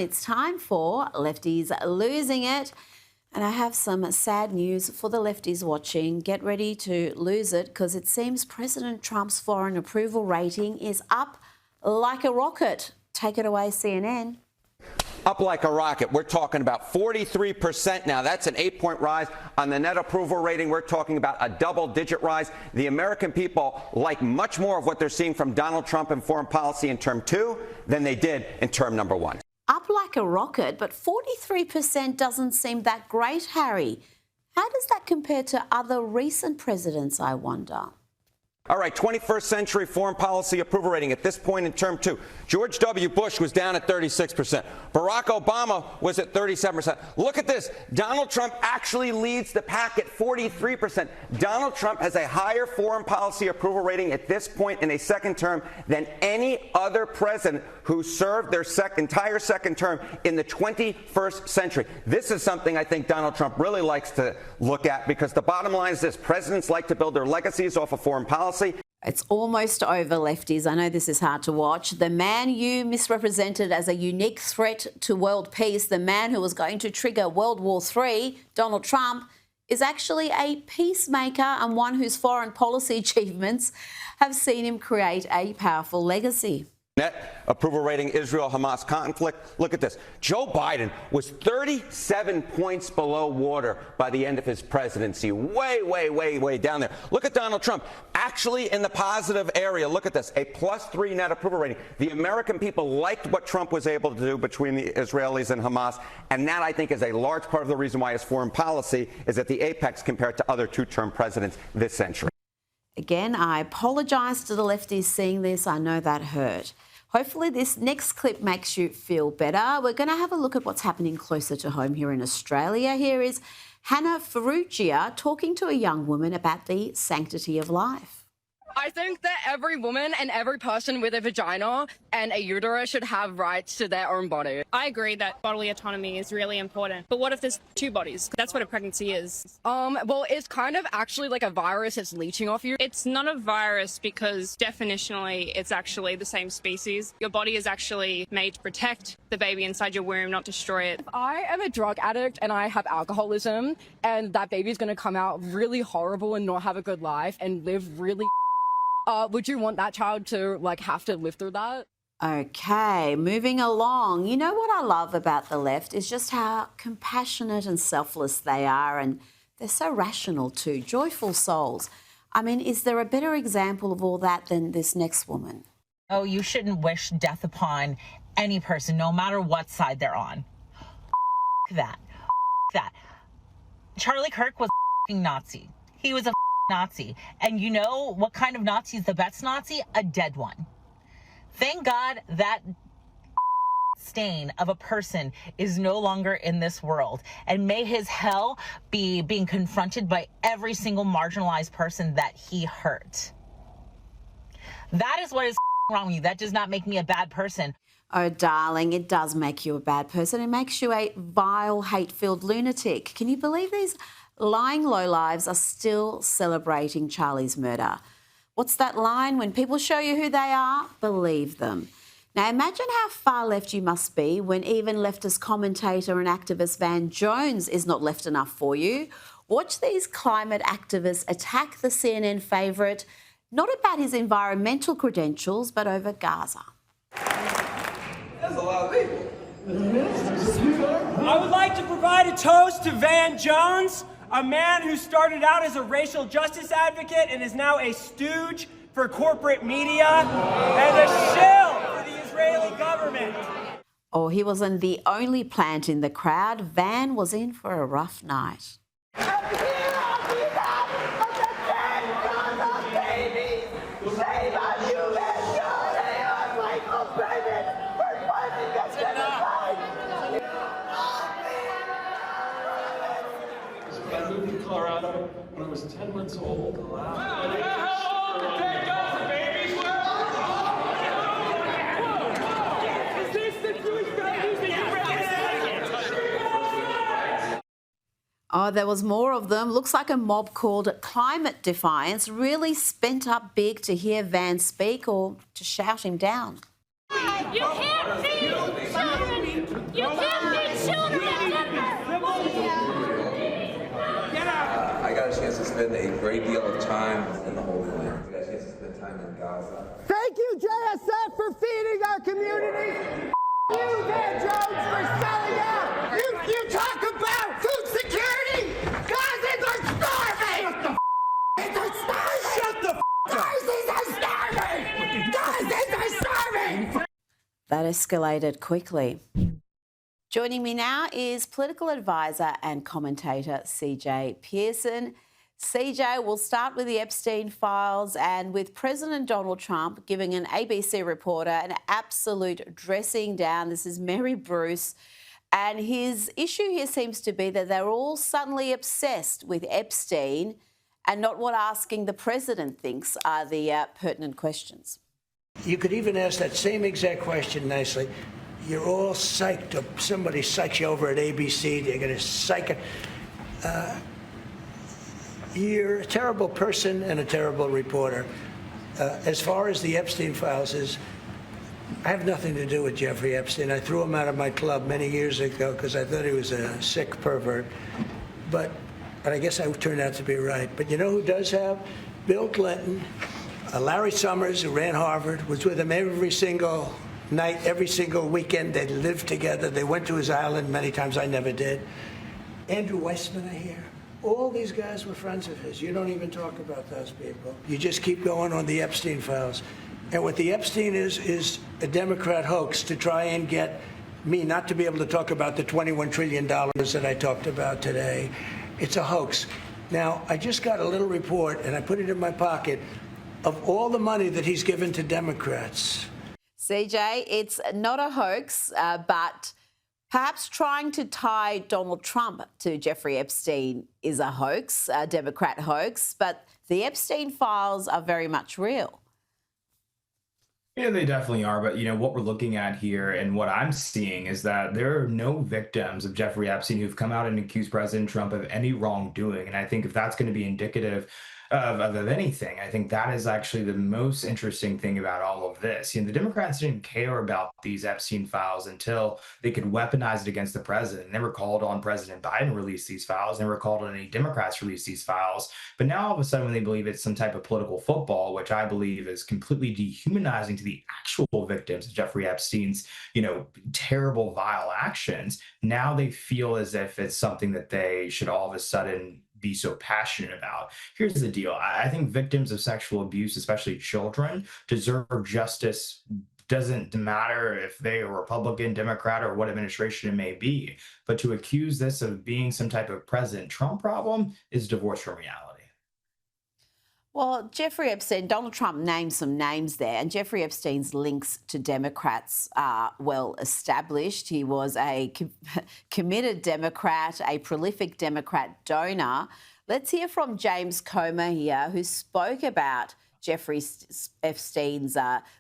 It's time for Lefties Losing It. And I have some sad news for the lefties watching. Get ready to lose it because it seems President Trump's foreign approval rating is up like a rocket. Take it away, CNN. Up like a rocket. We're talking about 43% now. That's an 8-point rise. On the net approval rating, we're talking about a double-digit rise. The American people like much more of what they're seeing from Donald Trump in foreign policy in term 2 than they did in term number 1. Up like a rocket, but 43% doesn't seem that great, Harry. How does that compare to other recent presidents, I wonder? All right, 21st century foreign policy approval rating at this point in term 2. George W. Bush was down at 36%. Barack Obama was at 37%. Look at this. Donald Trump actually leads the pack at 43%. Donald Trump has a higher foreign policy approval rating at this point in a second term than any other president who served their entire second term in the 21st century. This is something I think Donald Trump really likes to look at because the bottom line is this. Presidents like to build their legacies off of foreign policy. It's almost over, lefties. I know this is hard to watch. The man you misrepresented as a unique threat to world peace, the man who was going to trigger World War III, Donald Trump, is actually a peacemaker and one whose foreign policy achievements have seen him create a powerful legacy. Net approval rating, Israel-Hamas conflict. Look at this. Joe Biden was 37 points below water by the end of his presidency. Way down there. Look at Donald Trump. Actually in the positive area. Look at this. A +3 net approval rating. The American people liked what Trump was able to do between the Israelis and Hamas. And that, I think, is a large part of the reason why his foreign policy is at the apex compared to other two-term presidents this century. Again, I apologise to the lefties seeing this. I know that hurt. Hopefully this next clip makes you feel better. We're going to have a look at what's happening closer to home here in Australia. Here is Hannah Ferrugia talking to a young woman about the sanctity of life. I think that every woman and every person with a vagina and a uterus should have rights to their own body. I agree that bodily autonomy is really important. But what if there's two bodies? That's what a pregnancy is. Well, it's kind of actually like a virus that's leeching off you. It's not a virus because definitionally it's actually the same species. Your body is actually made to protect the baby inside your womb, not destroy it. If I am a drug addict and I have alcoholism and that baby's going to come out really horrible and not have a good life and live really would you want that child to have to live through that? Okay, moving along. You know what I love about the left is just how compassionate and selfless they are, and they're so rational too, joyful souls. I mean, is there a better example of all that than this next woman? Oh, you shouldn't wish death upon any person, no matter what side they're on. That. Charlie Kirk was a Nazi. He was a Nazi. And you know what kind of Nazi is the best Nazi? A dead one. Thank God that stain of a person is no longer in this world. And may his hell be being confronted by every single marginalized person that he hurt. That is what is wrong with you. That does not make me a bad person. Oh, darling, it does make you a bad person. It makes you a vile, hate-filled lunatic. Can you believe these lying lowlives are still celebrating Charlie's murder? What's that line? When people show you who they are, believe them. Now, imagine how far left you must be when even leftist commentator and activist Van Jones is not left enough for you. Watch these climate activists attack the CNN favourite, not about his environmental credentials, but over Gaza. That's a lot of people. I would like to provide a toast to Van Jones, a man who started out as a racial justice advocate and is now a stooge for corporate media and a shill for the Israeli government. Oh, he wasn't the only plant in the crowd. Van was in for a rough night. I moved to Colorado when I was 10 months old. Oh, there was more of them. Looks like a mob called Climate Defiance really spent up big to hear Van speak or to shout him down. You can't be children! You can't beat children in Denver! Get out! I got a chance to spend a great deal of time in the Holy Land. I got a chance to spend time in Gaza. Thank you, JSF, for feeding our community. You, Van Jones, for selling out. You talk about food security. Gazans are starving. They're starving. Shut the Gazans are starving. Gazans are starving. That escalated quickly. Joining me now is political advisor and commentator CJ Pearson. CJ, we'll start with the Epstein files and with President Donald Trump giving an ABC reporter an absolute dressing down. This is Mary Bruce. And his issue here seems to be that they're all suddenly obsessed with Epstein and not what asking the president thinks are the pertinent questions. You could even ask that same exact question nicely. You're all psyched up. Somebody psychs you over at ABC. They're going to psych it. You're a terrible person and a terrible reporter. As far as the Epstein files is, I have nothing to do with Jeffrey Epstein. I threw him out of my club many years ago because I thought he was a sick pervert. But I guess I turned out to be right. But you know who does have? Bill Clinton, Larry Summers, who ran Harvard, was with him every single night, every single weekend. They lived together. They went to his island many times. I never did. Andrew Weissman, I hear. All these guys were friends of his. You don't even talk about those people. You just keep going on the Epstein files. And what the Epstein is a Democrat hoax to try and get me not to be able to talk about the $21 trillion that I talked about today. It's a hoax. Now, I just got a little report, and I put it in my pocket, of all the money that he's given to Democrats. CJ, it's not a hoax, but perhaps trying to tie Donald Trump to Jeffrey Epstein is a hoax, a Democrat hoax, but the Epstein files are very much real. Yeah, they definitely are. But, what we're looking at here and what I'm seeing is that there are no victims of Jeffrey Epstein who've come out and accused President Trump of any wrongdoing. And I think if that's going to be indicative of anything, I think that is actually the most interesting thing about all of this. The Democrats didn't care about these Epstein files until they could weaponize it against the president. Never called on President Biden to release these files, never called on any Democrats to release these files. But now all of a sudden, when they believe it's some type of political football, which I believe is completely dehumanizing to the actual victims of Jeffrey Epstein's, terrible, vile actions, now they feel as if it's something that they should all of a sudden be so passionate about. Here's the deal. I think victims of sexual abuse, especially children, deserve justice. Doesn't matter if they are Republican, Democrat, or what administration it may be. But to accuse this of being some type of President Trump problem is divorced from reality. Well, Jeffrey Epstein, Donald Trump named some names there, and Jeffrey Epstein's links to Democrats are well established. He was a committed Democrat, a prolific Democrat donor. Let's hear from James Comer here, who spoke about Jeffrey Epstein's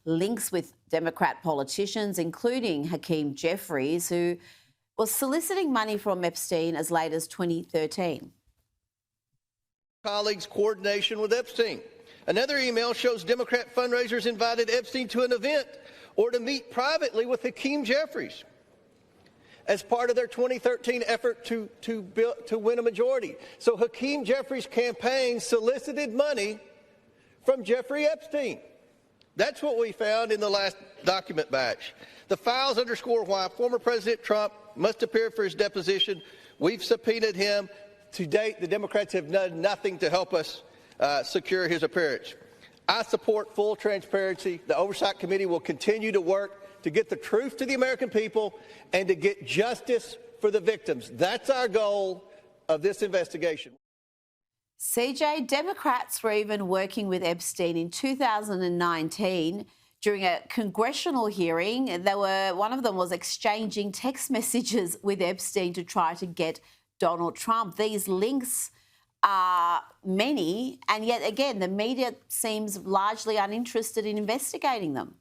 links with Democrat politicians, including Hakeem Jeffries, who was soliciting money from Epstein as late as 2013. Colleagues' coordination with Epstein. Another email shows Democrat fundraisers invited Epstein to an event or to meet privately with Hakeem Jeffries as part of their 2013 effort to win a majority. So Hakeem Jeffries' campaign solicited money from Jeffrey Epstein. That's what we found in the last document batch. The files underscore why former President Trump must appear for his deposition. We've subpoenaed him. To date, the Democrats have done nothing to help us secure his appearance. I support full transparency. The Oversight Committee will continue to work to get the truth to the American people and to get justice for the victims. That's our goal of this investigation. CJ, Democrats were even working with Epstein in 2019 during a congressional hearing. One of them was exchanging text messages with Epstein to try to get Donald Trump. These links are many, and yet again, the media seems largely uninterested in investigating them.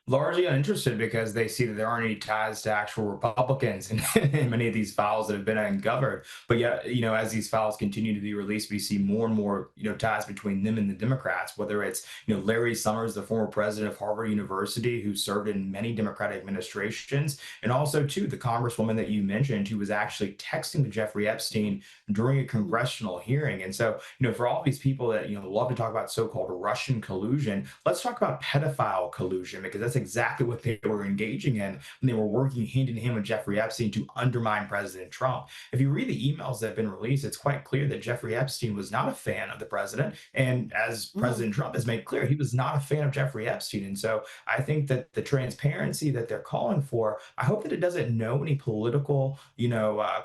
largely uninterested because they see that there aren't any ties to actual Republicans in many of these files that have been uncovered. But yet, as these files continue to be released, we see more and more, ties between them and the Democrats, whether it's, Larry Summers, the former president of Harvard University, who served in many Democratic administrations, and also, too, the congresswoman that you mentioned, who was actually texting to Jeffrey Epstein during a congressional hearing. And so, for all these people that, love to talk about so-called Russian collusion, let's talk about pedophile collusion, because that's exactly what they were engaging in when they were working hand in hand with Jeffrey Epstein to undermine President Trump. If you read the emails that have been released, it's quite clear that Jeffrey Epstein was not a fan of the president. And as President Trump has made clear, he was not a fan of Jeffrey Epstein. And so I think that the transparency that they're calling for, I hope that it doesn't know any political,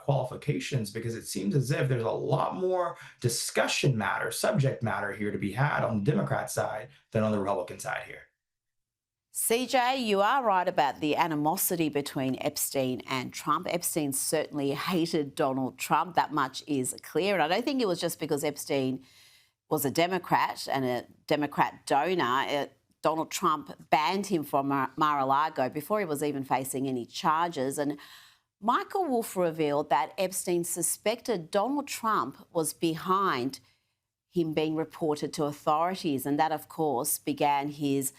qualifications, because it seems as if there's a lot more discussion matter, subject matter here to be had on the Democrat side than on the Republican side here. CJ, you are right about the animosity between Epstein and Trump. Epstein certainly hated Donald Trump. That much is clear. And I don't think it was just because Epstein was a Democrat and a Democrat donor. Donald Trump banned him from Mar-a-Lago before he was even facing any charges. And Michael Wolff revealed that Epstein suspected Donald Trump was behind him being reported to authorities. And that, of course, began his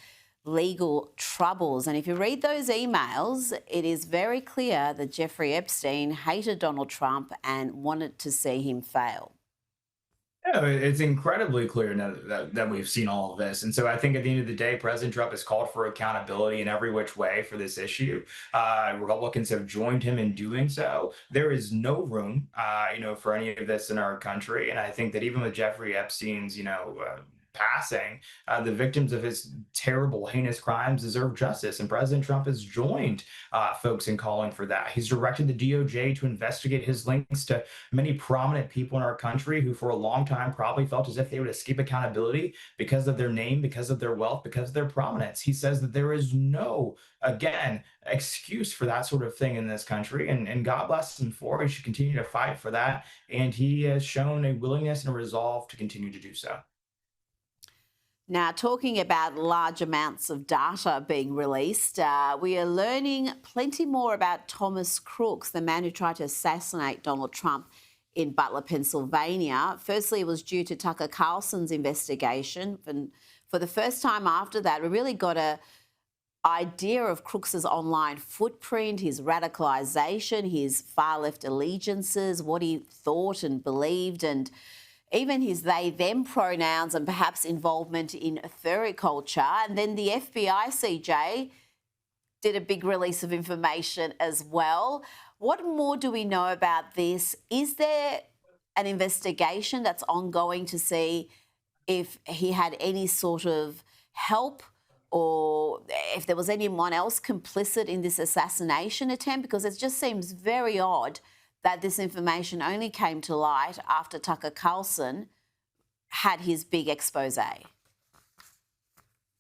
legal troubles. And if you read those emails, it is very clear that Jeffrey Epstein hated Donald Trump and wanted to see him fail. Yeah, it's incredibly clear now that we've seen all of this. And so I think at the end of the day, President Trump has called for accountability in every which way for this issue. Republicans have joined him in doing so. There is no room, for any of this in our country. And I think that even with Jeffrey Epstein's, passing, the victims of his terrible, heinous crimes deserve justice. And President Trump has joined folks in calling for that. He's directed the DOJ to investigate his links to many prominent people in our country who for a long time probably felt as if they would escape accountability because of their name, because of their wealth, because of their prominence. He says that there is no, again, excuse for that sort of thing in this country. And God bless him for it. He should continue to fight for that. And he has shown a willingness and a resolve to continue to do so. Now, talking about large amounts of data being released, we are learning plenty more about Thomas Crooks, the man who tried to assassinate Donald Trump in Butler, Pennsylvania. Firstly, it was due to Tucker Carlson's investigation. And for the first time after that, we really got an idea of Crooks's online footprint, his radicalisation, his far-left allegiances, what he thought and believed, and even his they-them pronouns and perhaps involvement in furry culture. And then the FBI, CJ, did a big release of information as well. What more do we know about this? Is there an investigation that's ongoing to see if he had any sort of help or if there was anyone else complicit in this assassination attempt? Because it just seems very odd that this information only came to light after Tucker Carlson had his big expose.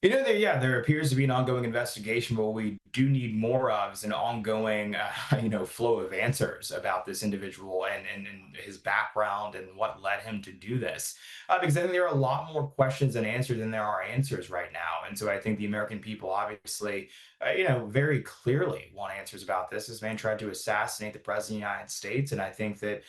There appears to be an ongoing investigation, but what we do need more of is an ongoing, flow of answers about this individual and his background and what led him to do this. Because I think there are a lot more questions and answers than there are answers right now. And so I think the American people obviously, very clearly want answers about this. This man tried to assassinate the president of the United States. And I think that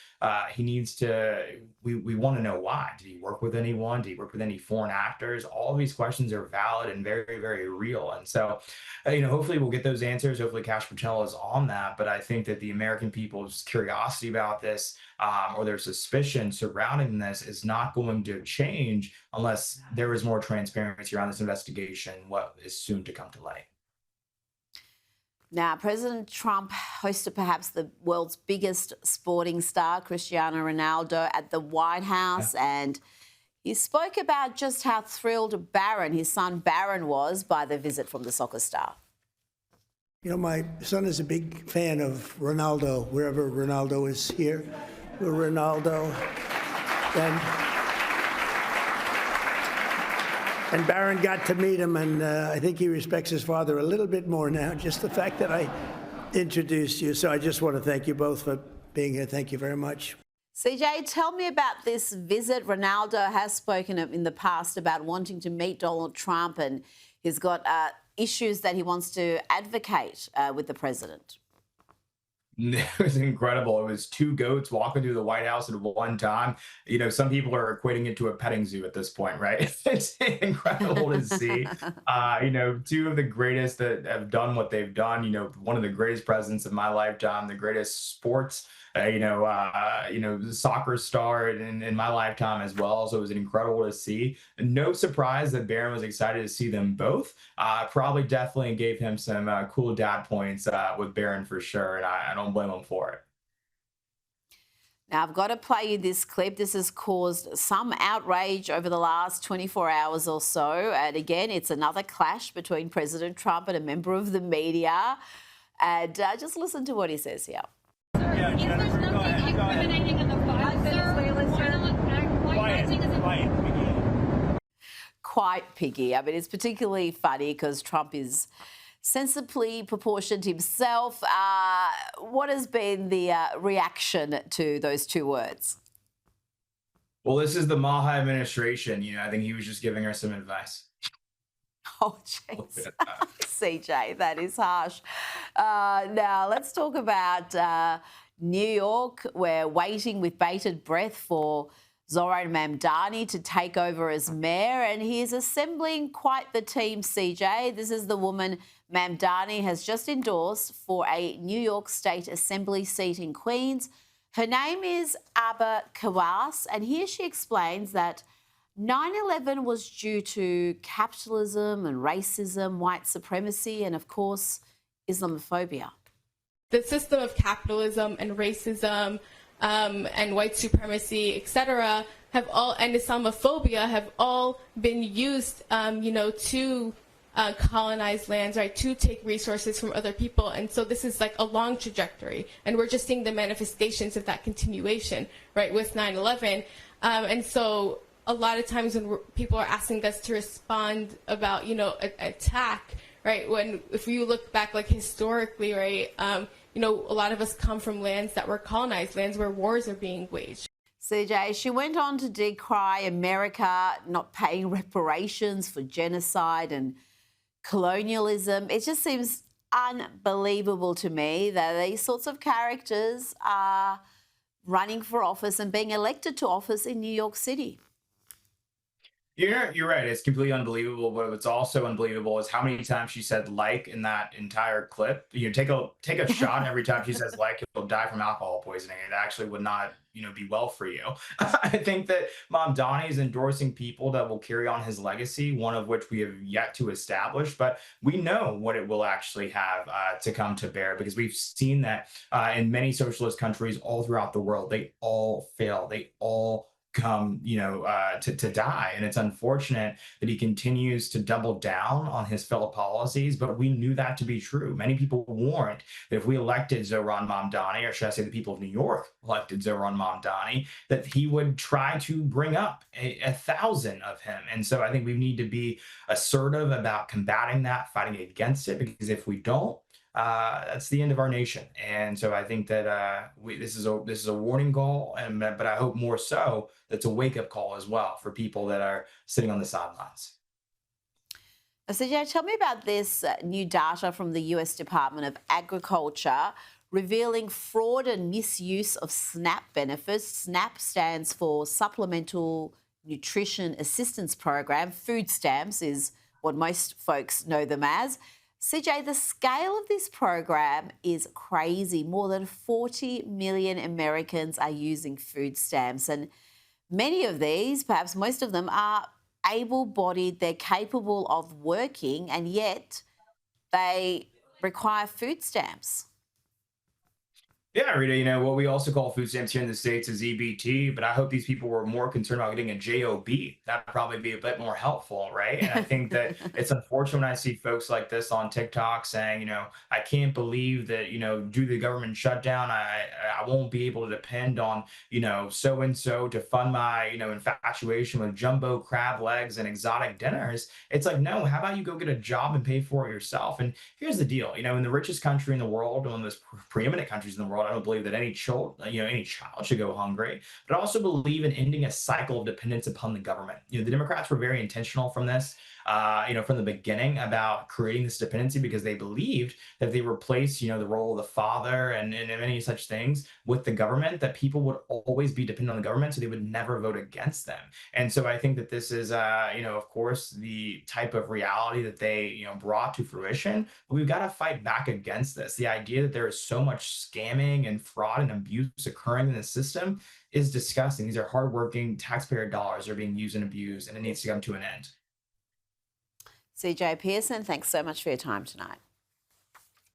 he needs to, we want to know why. Did he work with anyone? Did he work with any foreign actors? All of these questions are valid and very, very real. And so, hopefully we'll get those answers. Hopefully Cash Patel is on that. But I think that the American people's curiosity about this or their suspicion surrounding this is not going to change unless there is more transparency around this investigation, what is soon to come to light. Now, President Trump hosted perhaps the world's biggest sporting star, Cristiano Ronaldo, at the White House, and he spoke about just how thrilled his son Barron, was by the visit from the soccer star. My son is a big fan of Ronaldo, wherever Ronaldo is here. We're Ronaldo. And Barron got to meet him, and I think he respects his father a little bit more now, just the fact that I introduced you. So I just want to thank you both for being here. Thank you very much. CJ, tell me about this visit. Ronaldo has spoken in the past about wanting to meet Donald Trump, and he's got issues that he wants to advocate with the president? It was incredible. It was two goats walking through the White House at one time. Some people are equating it to a petting zoo at this point, right? It's incredible to see. Two of the greatest that have done what they've done. One of the greatest presidents of my lifetime, the greatest sports, soccer star in my lifetime as well. So it was incredible to see. No surprise that Barron was excited to see them both. Probably definitely gave him some cool dad points with Barron for sure, and I don't blame him for it. Now, I've got to play you this clip. This has caused some outrage over the last 24 hours or so. And again, it's another clash between President Trump and a member of the media. And just listen to what he says here. Yeah, is there something incriminating in the file, sir? Quite piggy. I mean, it's particularly funny because Trump is sensibly proportioned himself. What has been the reaction to those two words? Well, this is the Maha administration. I think he was just giving her some advice. Oh, jeez. CJ, that is harsh. Now, let's talk about New York. We're waiting with bated breath for Zoran Mamdani to take over as mayor, and he is assembling quite the team, CJ. This is the woman Mamdani has just endorsed for a New York State Assembly seat in Queens. Her name is Abba Kawas, and here she explains that 9/11 was due to capitalism and racism, white supremacy, and, of course, Islamophobia. The system of capitalism and racism and white supremacy, etc., have all, and Islamophobia have all been used, to colonize lands, right, to take resources from other people. And so this is like a long trajectory, and we're just seeing the manifestations of that continuation, right, with 9/11. And so a lot of times when people are asking us to respond about, attack, right, if you look back, like, historically, right, a lot of us come from lands that were colonized, lands where wars are being waged. CJ, she went on to decry America not paying reparations for genocide and colonialism. It just seems unbelievable to me that these sorts of characters are running for office and being elected to office in New York City. You're right. It's completely unbelievable. But what's also unbelievable is how many times she said "like" in that entire clip. Take a shot every time she says "like." You'll die from alcohol poisoning. It actually would not, be well for you. I think that Mamdani is endorsing people that will carry on his legacy, one of which we have yet to establish. But we know what it will actually have to come to bear, because we've seen that in many socialist countries all throughout the world. They all fail. They all come, to die. And it's unfortunate that he continues to double down on his failed policies, but we knew that to be true. Many people warned that if we elected Zoran Mamdani, or should I say the people of New York elected Zoran Mamdani, that he would try to bring up 1,000 of him. And so I think we need to be assertive about combating that, fighting against it, because if we don't, that's the end of our nation. And so I think that this is a warning call, but I hope more so that's a wake-up call as well for people that are sitting on the sidelines. CJ, tell me about this new data from the US Department of Agriculture revealing fraud and misuse of SNAP benefits. SNAP stands for Supplemental Nutrition Assistance Program. Food stamps is what most folks know them as. CJ, the scale of this program is crazy. More than 40 million Americans are using food stamps, and many of these, perhaps most of them, are able-bodied, they're capable of working, and yet they require food stamps. Yeah, Rita, what we also call food stamps here in the States is EBT, but I hope these people were more concerned about getting a JOB. That'd probably be a bit more helpful, right? And I think that it's unfortunate when I see folks like this on TikTok saying, I can't believe that, due to the government shutdown, I won't be able to depend on, so-and-so to fund my, infatuation with jumbo crab legs and exotic dinners. It's like, no, how about you go get a job and pay for it yourself? And here's the deal, in the richest country in the world, one of the most preeminent countries in the world, world. I don't believe that any child should go hungry, but I also believe in ending a cycle of dependence upon the government. The Democrats were very intentional from this, from the beginning about creating this dependency because they believed that if they replace, the role of the father and many such things with the government, that people would always be dependent on the government, so they would never vote against them. And so I think that this is, of course, the type of reality that they, brought to fruition. But we've got to fight back against this. The idea that there is so much scamming and fraud and abuse occurring in the system is disgusting. These are hardworking taxpayer dollars that are being used and abused, and it needs to come to an end. CJ Pearson, thanks so much for your time tonight.